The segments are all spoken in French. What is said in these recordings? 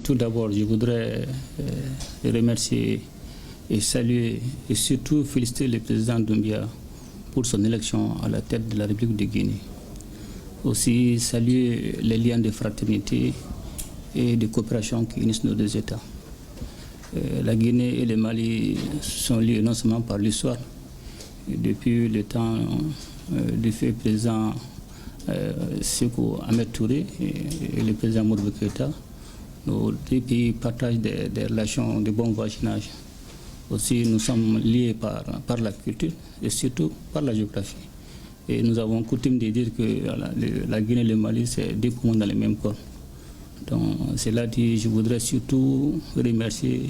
Tout d'abord, je voudrais remercier et saluer et surtout féliciter le président Doumbia pour son élection à la tête de la République de Guinée. Aussi saluer les liens de fraternité et de coopération qui unissent nos deux États. La Guinée et le Mali sont liés non seulement par l'histoire, depuis le temps du fait président Sékou Ahmed Touré et le président Modibo Keïta. Nos deux pays partagent des relations de bon voisinage. Aussi, nous sommes liés par la culture et surtout par la géographie. Et nous avons coutume de dire que la Guinée et le Mali, c'est deux poumons dans le même corps. Donc, cela dit, je voudrais surtout remercier,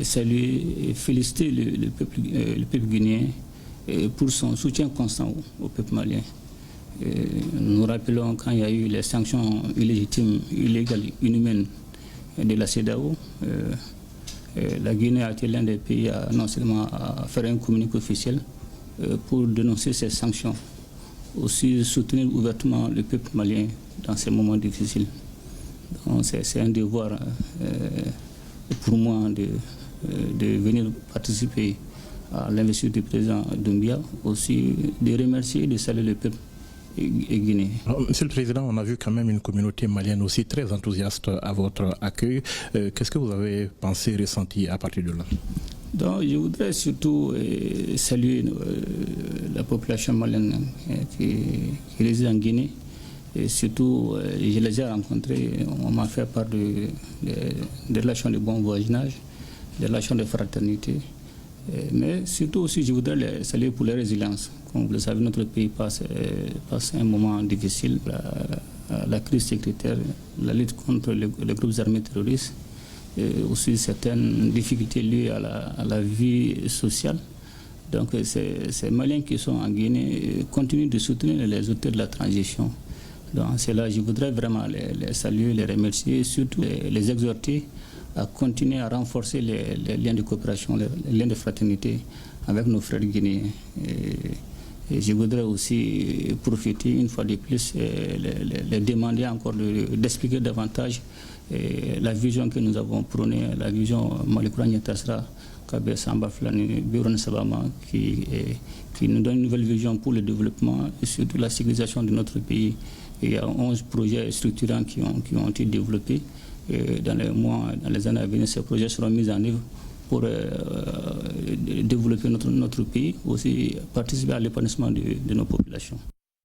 saluer et féliciter le peuple guinéen pour son soutien constant au peuple malien. Nous rappelons quand il y a eu les sanctions illégitimes, illégales, inhumaines de la CEDEAO, la Guinée a été l'un des pays non seulement à faire un communiqué officiel pour dénoncer ces sanctions, aussi soutenir ouvertement le peuple malien dans ces moments difficiles. C'est un devoir pour moi de venir participer à l'investiture du président Doumbia, aussi de remercier et de saluer le peuple guinéen. Monsieur le Président, on a vu quand même une communauté malienne aussi très enthousiaste à votre accueil. Qu'est-ce que vous avez pensé, ressenti à partir de là? Donc, je voudrais surtout saluer la population malienne qui réside en Guinée. Et surtout, je les ai rencontrés, on m'a fait part des relations de bon voisinage, des relations de fraternité. Mais surtout aussi, je voudrais les saluer pour leur résilience. Comme vous le savez, notre pays passe un moment difficile, la crise sécuritaire, la lutte contre les groupes armés terroristes, et aussi certaines difficultés liées à la vie sociale. Donc ces Maliens qui sont en Guinée continuent de soutenir les auteurs de la transition. Donc c'est là, je voudrais vraiment les saluer, les remercier et surtout les exhorter à continuer à renforcer les liens de coopération, les liens de fraternité avec nos frères guinéens. Et je voudrais aussi profiter une fois de plus, les demander encore d'expliquer davantage la vision que nous avons prônée, la vision Malikoura Niatasra, Kabé Samba Flani, Biron Sabama, qui nous donne une nouvelle vision pour le développement et surtout la sécurisation de notre pays. Il y a 11 projets structurants qui ont été développés. Et dans les années à venir, ces projets seront mis en œuvre pour développer notre pays, aussi participer à l'épanouissement de nos populations.